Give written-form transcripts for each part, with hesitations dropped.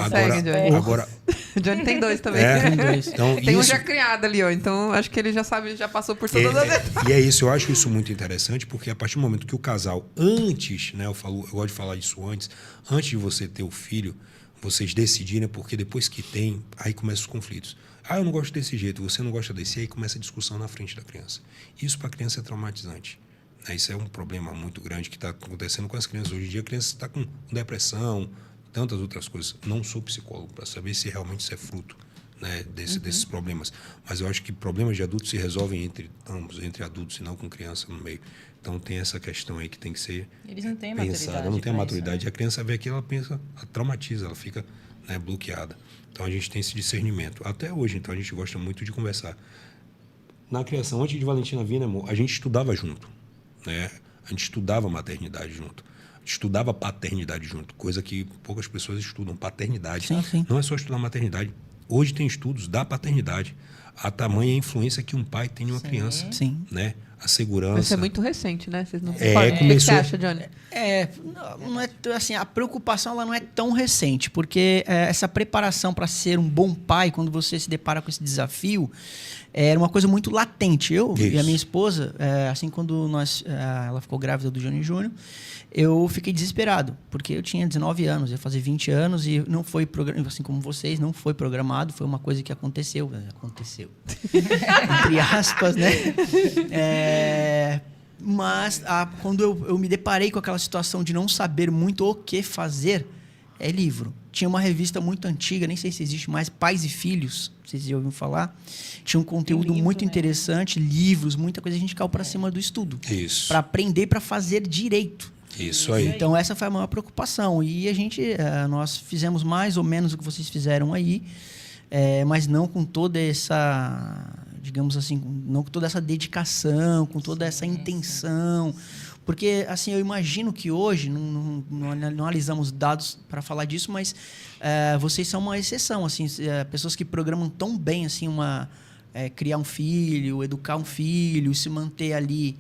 Segue, Johnny. Agora, Johnny tem 2 também. Tem dois. Então, tem um isso, já criado ali, ó. Então, acho que ele já sabe, já passou por todas as etapas. E é isso, eu acho isso muito interessante, porque a partir do momento que o casal, antes, né, eu gosto de falar isso antes de você ter o filho, vocês decidirem, porque depois que tem, aí começam os conflitos. Eu não gosto desse jeito, você não gosta desse, aí começa a discussão na frente da criança. Isso para a criança é traumatizante. Isso é um problema muito grande que está acontecendo com as crianças. Hoje em dia a criança está com depressão, tantas outras coisas. Não sou psicólogo para saber se realmente isso é fruto, né, desses problemas. Mas eu acho que problemas de adultos se resolvem entre ambos, entre adultos e não com criança no meio. Então tem essa questão aí que tem que ser Eles não têm pensada. maturidade. Não tem a pra maturidade. isso, né? A criança vê aquilo, ela pensa, ela traumatiza, ela fica, né, bloqueada. Então a gente tem esse discernimento. Até hoje, então, a gente gosta muito de conversar. Na criação, antes de Valentina vir, né, amor, a gente estudava junto. Né? A gente estudava maternidade junto. A gente estudava paternidade junto, coisa que poucas pessoas estudam. Paternidade. Sim. Não é só estudar maternidade. Hoje tem estudos da paternidade. A tamanha influência que um pai tem em uma criança. Sim. Né? A segurança. Isso é muito recente, né? Vocês não É, concordam? O que começou- você acha, Johnny? Não é assim, a preocupação ela não é tão recente, porque essa preparação para ser um bom pai, quando você se depara com esse desafio, era uma coisa muito latente. Eu e a minha esposa, assim, quando ela ficou grávida do Johnny Júnior, eu fiquei desesperado, porque eu tinha 19 anos, ia fazer 20 anos e não foi programado, assim como vocês, não foi programado, foi uma coisa que aconteceu. Entre aspas, né? Mas quando eu me deparei com aquela situação de não saber muito o que fazer, é livro. Tinha uma revista muito antiga, nem sei se existe mais, Pais e Filhos, vocês já ouviram falar. Tinha um conteúdo muito interessante, livros, muita coisa. A gente caiu para cima do estudo. Isso. Para aprender, para fazer direito. Isso aí. Então, essa foi a maior preocupação. E nós fizemos mais ou menos o que vocês fizeram aí, mas não com toda essa, digamos assim, não com toda essa dedicação, com toda essa intenção. Porque, assim, eu imagino que hoje, não analisamos dados para falar disso, mas vocês são uma exceção, assim, pessoas que programam tão bem, assim, criar um filho, educar um filho, se manter ali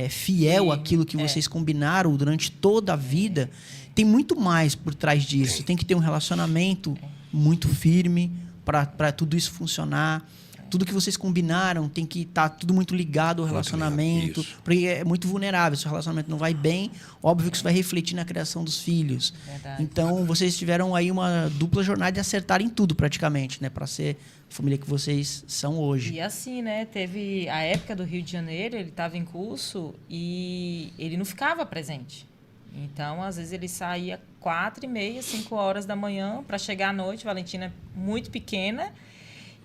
fiel àquilo que vocês combinaram durante toda a vida. Tem muito mais por trás disso. Tem que ter um relacionamento muito firme para tudo isso funcionar. Tudo que vocês combinaram tem que estar tudo muito ligado ao relacionamento, porque é muito vulnerável. Se o relacionamento não vai bem, óbvio que isso vai refletir na criação dos filhos. Verdade. Então, vocês tiveram aí uma dupla jornada de acertar em tudo, praticamente, né? Para ser a família que vocês são hoje. E assim, né? Teve a época do Rio de Janeiro, ele estava em curso e ele não ficava presente. Então, às vezes, ele saía 4h30, 5 horas da manhã para chegar à noite. Valentina muito pequena.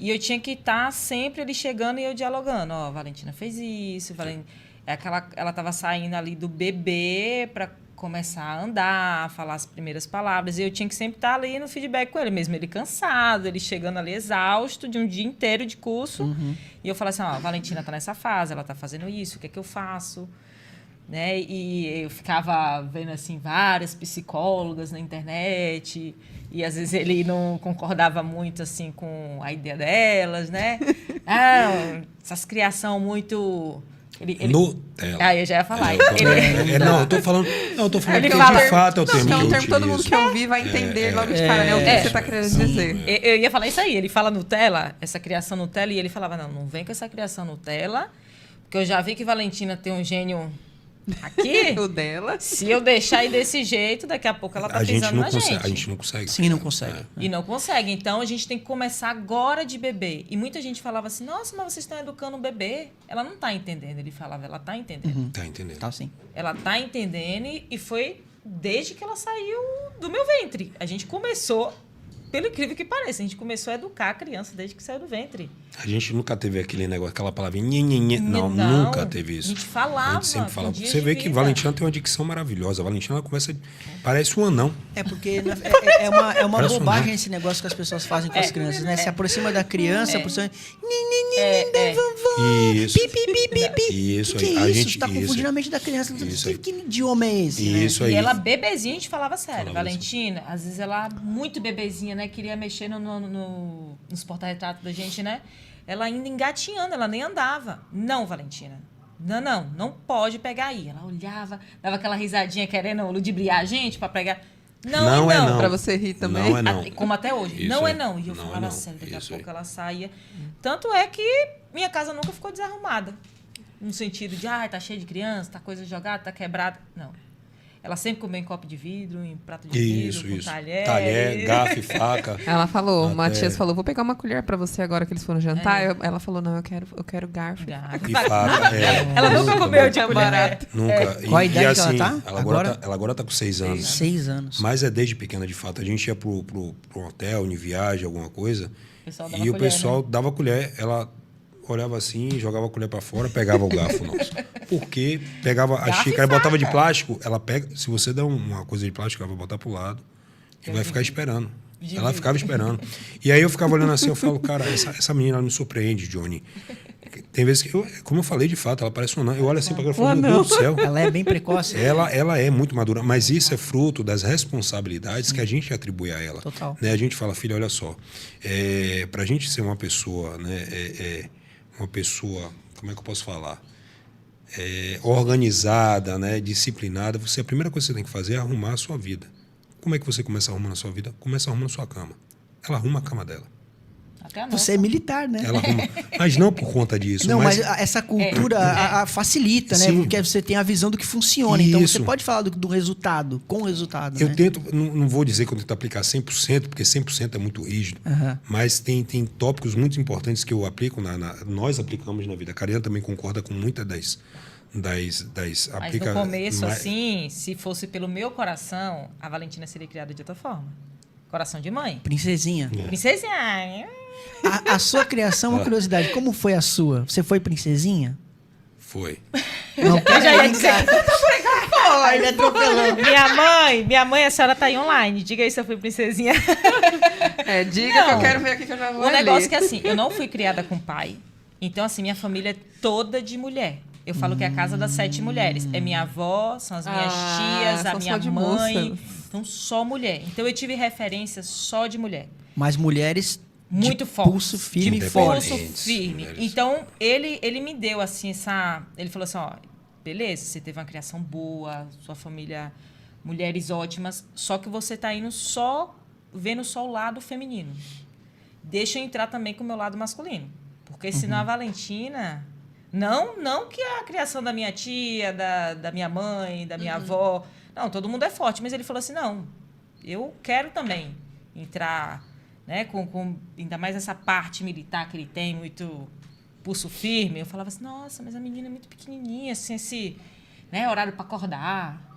E eu tinha que estar sempre ali chegando e eu dialogando. Valentina fez isso. Ela estava saindo ali do bebê para começar a andar, a falar as primeiras palavras. E eu tinha que sempre estar ali no feedback com ele, mesmo ele cansado, ele chegando ali exausto de um dia inteiro de curso. Uhum. E eu falava assim, a Valentina está nessa fase, ela está fazendo isso, o que é que eu faço? Né? E eu ficava vendo assim várias psicólogas na internet e às vezes ele não concordava muito assim com a ideia delas, né? Essas criação muito Nutella. Eu já ia falar. Eu tô falando Ele que fala, de fato é o termo que é um que eu termo que todo mundo utilizo. que ouvir vai entender logo de cara, né? O que você está querendo dizer. Eu ia falar isso aí. Ele fala Nutella, essa criação Nutella, e ele falava, não vem com essa criação Nutella, porque eu já vi que Valentina tem um gênio aqui. O dela. Se eu deixar aí desse jeito, daqui a pouco ela tá pisando na gente. A gente não consegue. Sim, não consegue. E não consegue. Então, a gente tem que começar agora de bebê. E muita gente falava assim, nossa, mas vocês estão educando um bebê. Ela não tá entendendo. Ele falava, ela tá entendendo. Uhum. Tá entendendo. Tá, sim. Ela tá entendendo e foi desde que ela saiu do meu ventre. A gente começou, pelo incrível que pareça, a gente começou a educar a criança desde que saiu do ventre. A gente nunca teve aquele negócio, aquela palavrinha, nhenhenhen. Não, nunca teve isso. A gente falava. A gente sempre falava. com Você vê que vida. Valentina tem uma dicção maravilhosa. A Valentina, ela começa, parece um anão. Porque é uma Parece um bobagem anão. esse negócio que as pessoas fazem com as crianças, né? Se aproxima da criança, aproxima... Isso. Pi, pi, pi, pi, pi. Isso que aí. é A isso? gente, Você tá confundindo a mente da criança. Isso aí. Que idioma é esse? Isso né? aí. E ela, bebezinha, a gente falava sério. Falava Valentina, às vezes ela, muito bebezinha, né? Queria mexer nos porta-retratos da gente, né? Ela ainda engatinhando, ela nem andava. Não, Valentina. Não pode pegar aí. Ela olhava, dava aquela risadinha querendo ludibriar a gente para pegar. Não, é não. não. Pra você rir também. Não é não. Como até hoje. Isso não é. é não. E eu Não é falava não. sério, daqui a Isso pouco aí. ela saía. Tanto é que minha casa nunca ficou desarrumada. No sentido de, tá cheio de criança, tá coisa jogada, tá quebrada. Não. Ela sempre comeu em copo de vidro, em prato de vidro, com talher. Talher, garfo e faca. Ela falou, o Até- Matias falou, vou pegar uma colher pra você agora que eles foram jantar. Ela falou, não, eu quero garfo. Garfo. E faca. Ela nunca comeu de colher. barato. Nunca. Qual a idade que ela assim, tá? Ela agora tá com 6 anos. 6 anos. Mas é desde pequena, de fato. A gente ia pro hotel, em viagem, alguma coisa. pessoal dava E o colher, pessoal dava colher. Ela olhava assim, jogava a colher para fora, pegava o garfo nosso. Porque pegava a Garfo e xícara e botava de faca. plástico, ela pega. Se você der uma coisa de plástico, ela vai botar pro lado e vai ficar esperando. Ela ficava esperando. E aí eu ficava olhando assim, eu falo, cara, essa menina ela me surpreende, Johnny. Tem vezes que, como eu falei, de fato, ela parece um anão. Eu olho assim para ela e falo, meu Deus do céu. Ela é bem precoce. Ela é muito madura, mas isso é fruto das responsabilidades que a gente atribui a ela. Total. Né? A gente fala, filha, olha só, para a gente ser uma pessoa, né, uma pessoa, como é que eu posso falar? Organizada, né, disciplinada, a primeira coisa que você tem que fazer é arrumar a sua vida. Como é que você começa arrumando a sua vida? Começa arrumando a sua cama. Ela arruma a cama dela. Até a nossa. Você é militar, né? Ela arruma, mas não por conta disso. Não, mas essa cultura facilita, né? Sim. Porque você tem a visão do que funciona. Então você Isso. pode falar do resultado, com o resultado. Eu né? tento, não vou dizer que eu tento aplicar 100%, porque 100% é muito rígido, mas tem tópicos muito importantes que eu aplico, nós aplicamos na vida. A Karina também concorda com muitas das Mas no começo, assim, se fosse pelo meu coração, a Valentina seria criada de outra forma. Coração de mãe. Princesinha. Princesinha. A sua criação, uma curiosidade, como foi a sua? Você foi princesinha? Foi. Não, Eu já ia dizer. ele atropelou. Minha mãe, a senhora tá aí online. Diga aí se eu fui princesinha. Diga Não. que eu quero ver aqui que eu já vou O negócio ler. que assim, eu não fui criada com pai. Então, assim, minha família é toda de mulher. Eu falo que é a casa das 7 mulheres. É minha avó, são as minhas tias, a são minha só de mãe. moças. Então, só mulher. Então, eu tive referência só de mulher. Mas mulheres Muito de forte. pulso firme De e forte. Pulso firme. mulheres. Então, ele me deu, assim, essa... Ele falou assim, ó, beleza, você teve uma criação boa, sua família, mulheres ótimas, só que você tá indo vendo só o lado feminino. Deixa eu entrar também com o meu lado masculino. Porque senão a Valentina... Não que a criação da minha tia, da minha mãe, da minha avó... Não, todo mundo é forte. Mas ele falou assim, não, eu quero também entrar, né, com ainda mais essa parte militar que ele tem, muito pulso firme. Eu falava assim, nossa, mas a menina é muito pequenininha, assim, esse, né, horário para acordar.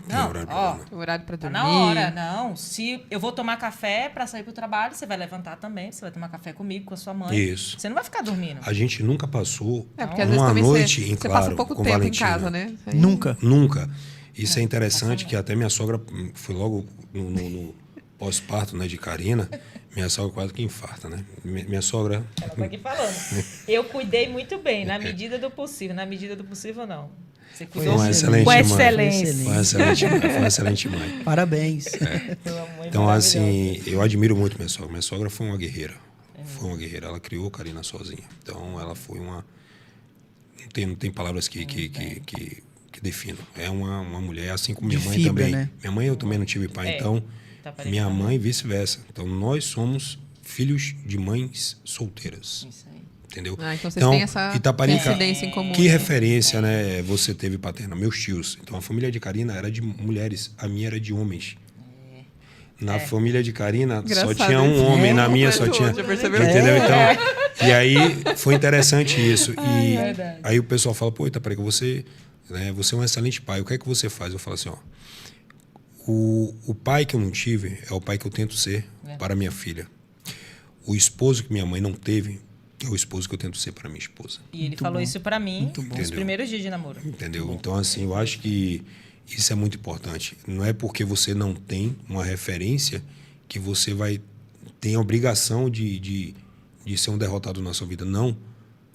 Não, horário pra ó, dormir. O horário pra tá dormir. na hora. Não, se eu vou tomar café para sair para o trabalho, você vai levantar também, você vai tomar café comigo, com a sua mãe. Isso. Você não vai ficar dormindo. A gente nunca passou Porque às vezes uma também noite em você claro passa pouco com tempo Valentina. em casa, né? Aí- Nunca. Nunca. Isso é interessante, que até minha sogra foi logo no pós-parto, né, de Karina. Minha sogra quase que infarta, né? Minha sogra... Ela tá aqui falando. Eu cuidei muito bem, na medida do possível. Na medida do possível, não. Você Foi cuidou uma excelente com mãe. excelência. Foi uma excelente mãe. Foi uma excelente mãe. Parabéns. Uma mãe Então, maravilhosa. assim, eu admiro muito minha sogra. Minha sogra foi uma guerreira. Foi uma guerreira. Ela criou a Karina sozinha. Então, ela foi uma... Não tem palavras que definam. É uma mulher, assim como minha De mãe fibra, também. né? Minha mãe, eu também não tive pai. É, Então, tá parecendo minha também. mãe e vice-versa. Então, nós somos filhos de mães solteiras. Isso aí. Entendeu? Vocês têm essa Itaparica, coincidência em comum. que né? referência, né, você teve paterna? Meus tios. Então, a família de Karina era de mulheres, a minha era de homens. Na família de Karina só Engraçado tinha um isso. homem, na minha só tinha... Já percebeu? Entendeu? Então, e aí foi interessante isso. E verdade. aí o pessoal fala, pô, Itaparica, você é um excelente pai. O que é que você faz? Eu falo assim, ó, o pai que eu não tive é o pai que eu tento ser para minha filha. O esposo que minha mãe não teve é o esposo que eu tento ser para minha esposa. E ele falou isso pra mim nos Entendeu? primeiros dias de namoro. Entendeu? Então, assim, eu acho que isso é muito importante. Não é porque você não tem uma referência que você tem a obrigação de ser um derrotado na sua vida. Não.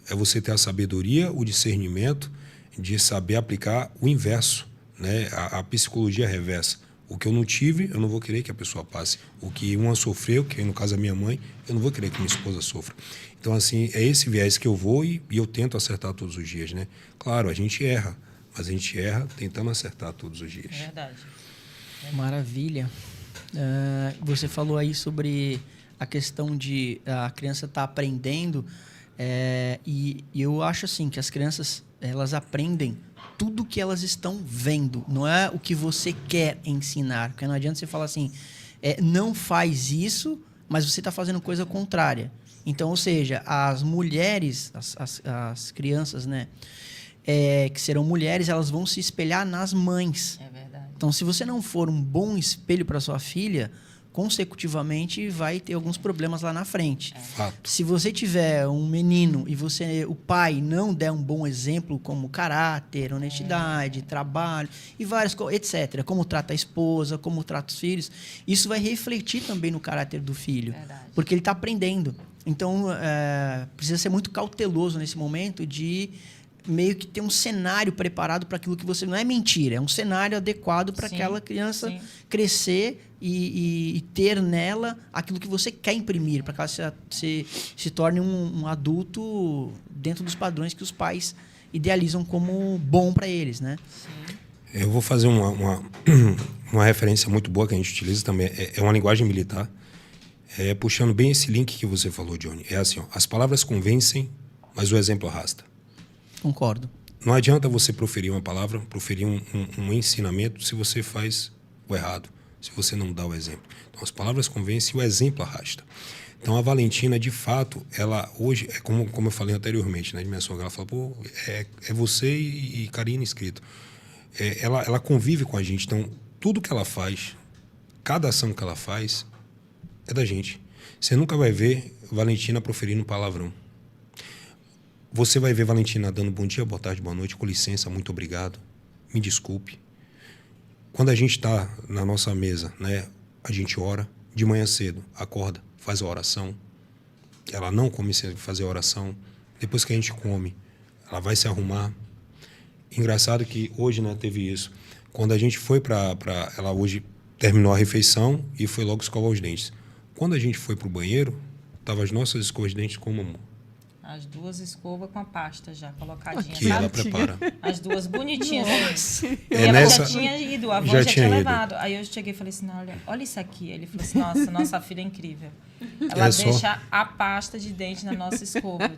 É você ter a sabedoria, o discernimento de saber aplicar o inverso, né? A psicologia reversa. O que eu não tive, eu não vou querer que a pessoa passe. O que uma sofreu, que no caso a minha mãe, eu não vou querer que minha esposa sofra. Então, assim, é esse viés que eu vou e eu tento acertar todos os dias, né? Claro, a gente erra, mas a gente erra tentando acertar todos os dias. É verdade. Maravilha. Você falou aí sobre a questão de a criança estar aprendendo, e eu acho assim que as crianças elas aprendem tudo que elas estão vendo, não é o que você quer ensinar, porque não adianta você falar assim, não faz isso, mas você está fazendo coisa contrária. Então, ou seja, as mulheres, as crianças, né, que serão mulheres, elas vão se espelhar nas mães. É verdade. Então, se você não for um bom espelho para sua filha, consecutivamente vai ter alguns problemas lá na frente. Fato. Se você tiver um menino e o pai não der um bom exemplo como caráter, honestidade, trabalho e várias coisas, etc. Como trata a esposa, como trata os filhos, isso vai refletir também no caráter do filho. Verdade. Porque ele está aprendendo. Então, precisa ser muito cauteloso nesse momento de meio que ter um cenário preparado para aquilo que você... Não é mentira, é um cenário adequado para aquela criança crescer e ter nela aquilo que você quer imprimir, para que ela se torne um adulto dentro dos padrões que os pais idealizam como bom para eles, né? Sim. Eu vou fazer uma referência muito boa que a gente utiliza também. É uma linguagem militar. Puxando bem esse link que você falou, Johnny. É assim, ó, as palavras convencem, mas o exemplo arrasta. Concordo. Não adianta você proferir uma palavra, proferir um ensinamento se você faz o errado, se você não dá o exemplo. Então, as palavras convencem e o exemplo arrasta. Então, a Valentina, de fato, ela hoje, como eu falei anteriormente, né, de minha sogra, ela fala, pô, é você e Karina inscrito. Ela convive com a gente, então, tudo que ela faz, cada ação que ela faz, é da gente. Você nunca vai ver Valentina proferindo palavrão. Você vai ver Valentina dando bom dia, boa tarde, boa noite, com licença, muito obrigado, me desculpe. Quando a gente está na nossa mesa, né, a gente ora, de manhã cedo, acorda, faz a oração. Ela não come sem fazer a oração. Depois que a gente come, ela vai se arrumar. Engraçado que hoje, né, teve isso. Quando a gente foi ela hoje terminou a refeição e foi logo escovar os dentes. Quando a gente foi para o banheiro, estavam as nossas escovas de dentes como, amor? As duas escovas com a pasta já colocadinha. Que ela prepara. As duas bonitinhas. E ela já tinha ido, a avó já tinha levado. Aí eu cheguei e falei assim, olha isso aqui. Ele falou assim, nossa filha é incrível. Ela deixa a pasta de dente na nossa escova.